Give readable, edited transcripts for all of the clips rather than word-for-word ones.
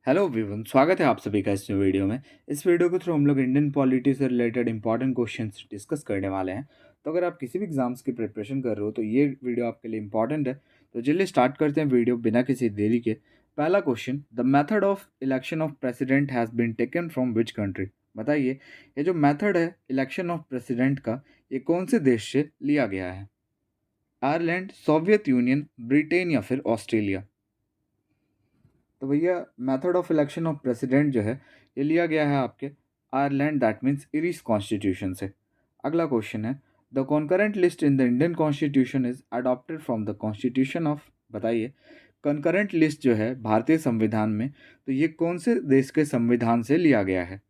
Hello everyone, स्वागत है आप सभी का इस न्यू वीडियो में। इस वीडियो के थ्रू हम लोग इंडियन पॉलिटी से रिलेटेड इंपॉर्टेंट क्वेश्चंस डिस्कस करने वाले हैं। तो अगर आप किसी भी एग्जाम्स की प्रिपरेशन कर रहे हो तो ये वीडियो आपके लिए इंपॉर्टेंट है। तो चलिए स्टार्ट करते हैं वीडियो बिना किसी देरी के। पहला question, the method of election of president has been taken from which country. बताइए, ये जो मेथड है इलेक्शन ऑफ प्रेसिडेंट का, ये कौन से देश से लिया गया है? आयरलैंड, सोवियत यूनियन, ब्रिटेन या फिर ऑस्ट्रेलिया। तो भैया, method of election of president जो है ये लिया गया है आपके Ireland, that means Irish constitution से। अगला क्वेश्चन है, the concurrent list in the Indian constitution is adopted from the constitution of. बताइए, कॉन्करेंट लिस्ट जो है भारतीय संविधान में, तो ये कौन से देश के संविधान से लिया गया है?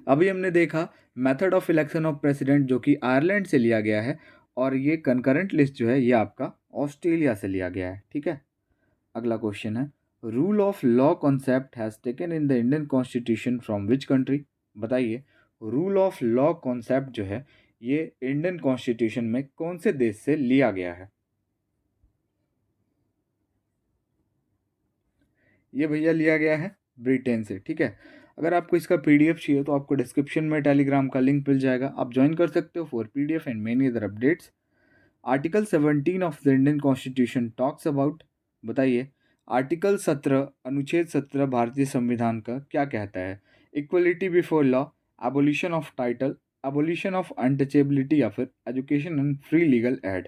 अभी हमने देखा method of election of president जो कि आयरलैंड से लिया गया है, और ये कॉन्करेंट लिस्ट जो है ये आपका ऑस्ट्रेलिया से लिया गया है। ठीक है। अगला क्वेश्चन है, rule of law concept has taken in the Indian constitution from which country. बताइए, रूल ऑफ लॉ कॉन्सेप्ट जो है ये इंडियन कॉन्स्टिट्यूशन में कौन से देश से लिया गया है? ये भैया लिया गया है ब्रिटेन से। ठीक है। अगर आपको इसका पीडीएफ चाहिए तो आपको डिस्क्रिप्शन में टेलीग्राम का लिंक मिल जाएगा, आप ज्वाइन कर सकते हो for PDF and many other updates. Article 17 of the Indian constitution talks about. बताइए, आर्टिकल 17 अनुच्छेद 17 भारतीय संविधान का क्या कहता है? Equality before law, abolition of title, abolition of untouchability या फिर education and free legal aid.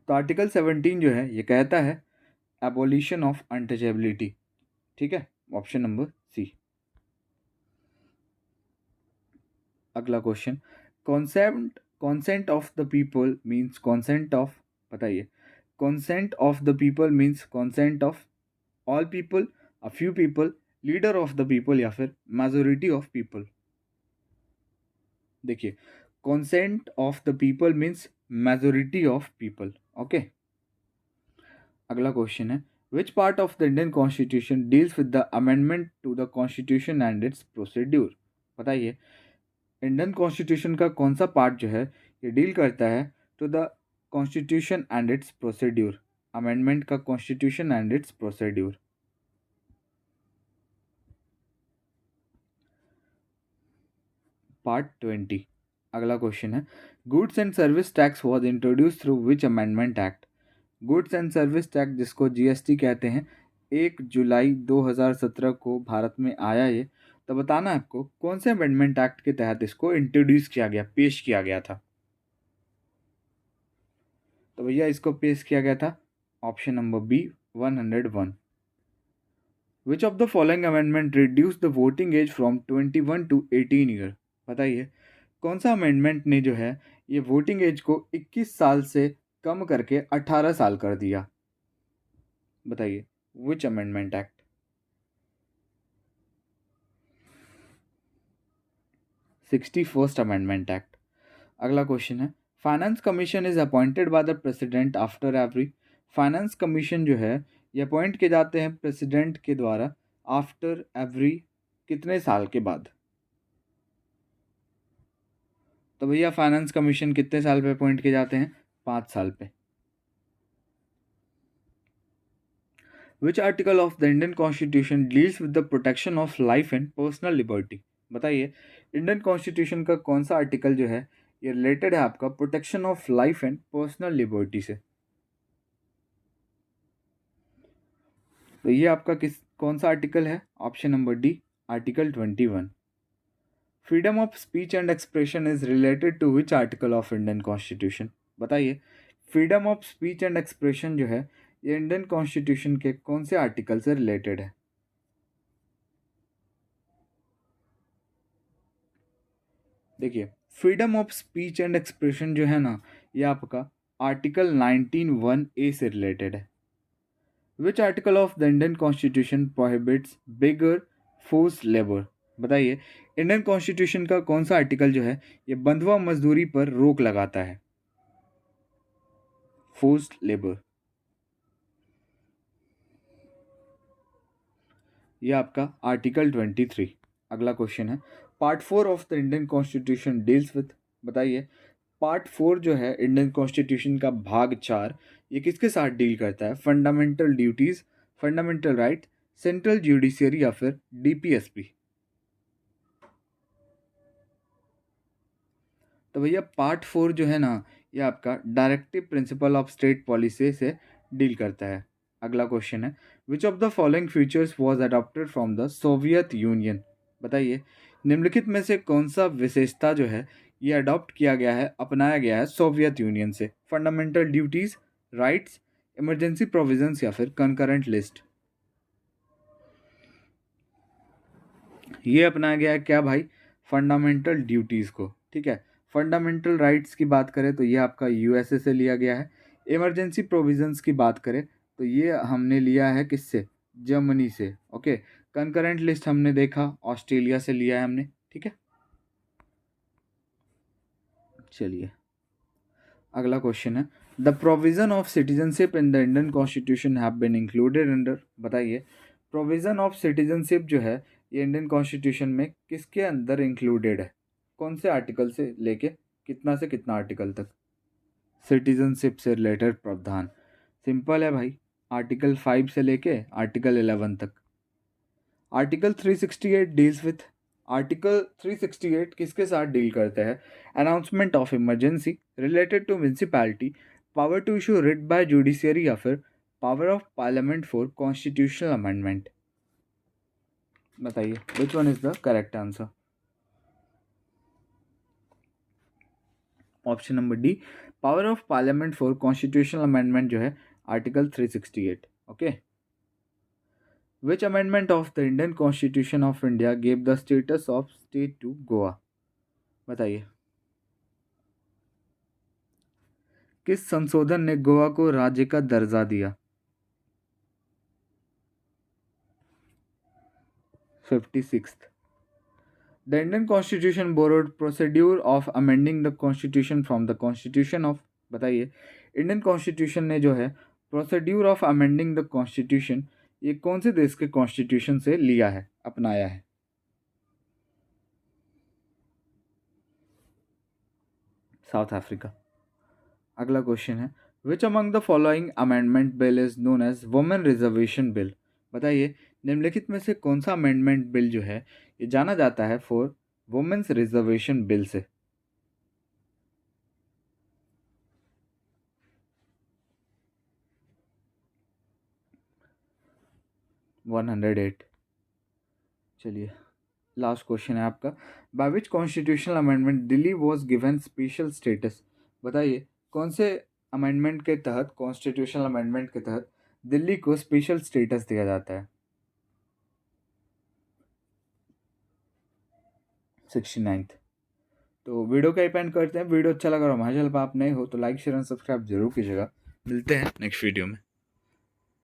तो आर्टिकल 17 जो है ये कहता है एबोलिशन ऑफ अनटचेबिलिटी। ठीक है, ऑप्शन नंबर सी। अगला question, consent consent of the people means consent of. बताइए, consent of the people means consent of all people, a few people, leader of the people या फिर majority of people। देखिए, consent of the people means majority of people। Okay. अगला question है, which part of the Indian Constitution deals with the amendment to the Constitution and its procedure। बताइए, Indian constitution का कौन सा part जो है ये डील करता है to the constitution and its procedure, amendment का constitution and its procedure. Part 20। अगला क्वेश्चन है, goods and service tax was introduce through which amendment act. Goods and service tax जिसको जीएसटी कहते हैं, 1 जुलाई 2017 को भारत में आया ये। तो बताना है आपको कौन से अमेंडमेंट एक्ट के तहत इसको इंट्रोड्यूस किया गया, पेश किया गया था। तो भैया इसको पेश किया गया था option number B, 101। Which of the following amendment reduce the voting age from 21 to 18 year. बताइए, कौन सा अमेंडमेंट ने जो है ये वोटिंग एज को 21 साल से कम करके 18 साल कर दिया। बताइए, विच amendment act? 61st amendment act. अगला क्वेश्चन है, finance commission is appointed by the president after every. Finance commission जो है ये अपॉइंट किए जाते हैं प्रेसिडेंट के द्वारा आफ्टर एवरी कितने साल के बाद? तो भैया फाइनेंस कमीशन कितने साल पे अपॉइंट किए जाते हैं? 5 साल पे। विच article of the Indian constitution deals with the protection of life and personal liberty. बताइए, इंडियन कॉन्स्टिट्यूशन का कौन सा आर्टिकल जो है ये रिलेटेड है आपका protection of life and personal liberty से? तो ये आपका कौन सा आर्टिकल है? Option number D, article 21। Freedom of speech and expression is related to which article of Indian constitution. बताइए, freedom of speech and expression जो है ये इंडियन कॉन्स्टिट्यूशन के कौन से आर्टिकल से रिलेटेड है? देखिए, freedom of speech and expression जो है ना, ये आपका आर्टिकल 19(1)(a) से रिलेटेड है। विच article of the Indian constitution prohibits bigger force labour. बताइए, इंडियन कॉन्स्टिट्यूशन का कौन सा आर्टिकल जो है ये बंधुआ मजदूरी पर रोक लगाता है, फोर्स्ड लेबर। ये आपका आर्टिकल 23। अगला क्वेश्चन है, part 4 of the Indian constitution deals with. बताइए, पार्ट 4 जो है इंडियन कॉन्स्टिट्यूशन का भाग 4, ये किसके साथ डील करता है? Fundamental duties, fundamental right, central judiciary या फिर डीपीएसपी। तो भैया पार्ट 4 जो है ना, ये आपका directive principle of state policy से डील करता है। अगला क्वेश्चन है, विच of the following features was adopted from the Soviet union? बताइए, निम्नलिखित में से कौन सा विशेषता जो है ये अडॉप्ट किया गया है, अपनाया गया है सोवियत यूनियन से? Fundamental duties, rights, emergency provisions या फिर कंकरेंट लिस्ट? ये अपनाया गया है क्या भाई? फंडामेंटल ड्यूटीज़ को, ठीक है। फंडामेंटल राइट्स की बात करें तो ये आपका यूएसए से लिया गया है। इमरजेंसी प्रोविजंस की बात करें तो ये हमने लिया है किससे? जर्मनी से, ओके। कंकरेंट लिस्ट हमने देखा ऑस्ट्रेलिया से लिया है हमने, ठीक है। चलिए अगला क्वेश्चन है, the provision of citizenship in the Indian constitution have been included under? बताइए, प्रोविजन ऑफ सिटीजनशिप जो है ये इंडियन कॉन्स्टिट्यूशन में किसके अंदर इंक्लूडेड है? कौन से आर्टिकल से लेके कितना से कितना आर्टिकल तक सिटीजनशिप से रिलेटेड प्रावधान? सिंपल है भाई, आर्टिकल 5 से लेके आर्टिकल 11 तक। आर्टिकल 368 डील्स विथ, आर्टिकल 368 किसके साथ डील करता है? Announcement of emergency related to municipality, power to issue writ by judiciary या फिर power of parliament for constitutional amendment? बताइए which one is the correct answer? Option number D, power of parliament for constitutional amendment जो है article 368, okay. Which amendment of the Indian constitution of India gave the status of state to Goa? बताइए, किस संशोधन ने गोवा को राज्य का दर्जा दिया? 56th। The Indian constitution borrowed procedure of amending the constitution from the constitution of? बताइए, इंडियन कॉन्स्टिट्यूशन ने जो है procedure of amending the constitution ये कौन से देश के कॉन्स्टिट्यूशन से लिया है, अपनाया है? South Africa. अगला क्वेश्चन है, which among the following amendment bill is known as women reservation bill? बताइए, निम्नलिखित में से कौन सा अमेंडमेंट बिल जो है ये जाना जाता है फॉर वुमेन्स रिजर्वेशन बिल से? 108। चलिए लास्ट क्वेश्चन है आपका, by which constitutional amendment Delhi was given special status? बताइए, कौन से अमेंडमेंट के तहत, कॉन्स्टिट्यूशनल अमेंडमेंट के तहत दिल्ली को स्पेशल स्टेटस दिया जाता है? 69th। तो वीडियो का एंड करते हैं। वीडियो अच्छा लगा और हमारे चैनल पर आप नए हो तो लाइक शेयर एंड सब्सक्राइब जरूर कीजिएगा। मिलते हैं नेक्स्ट वीडियो में।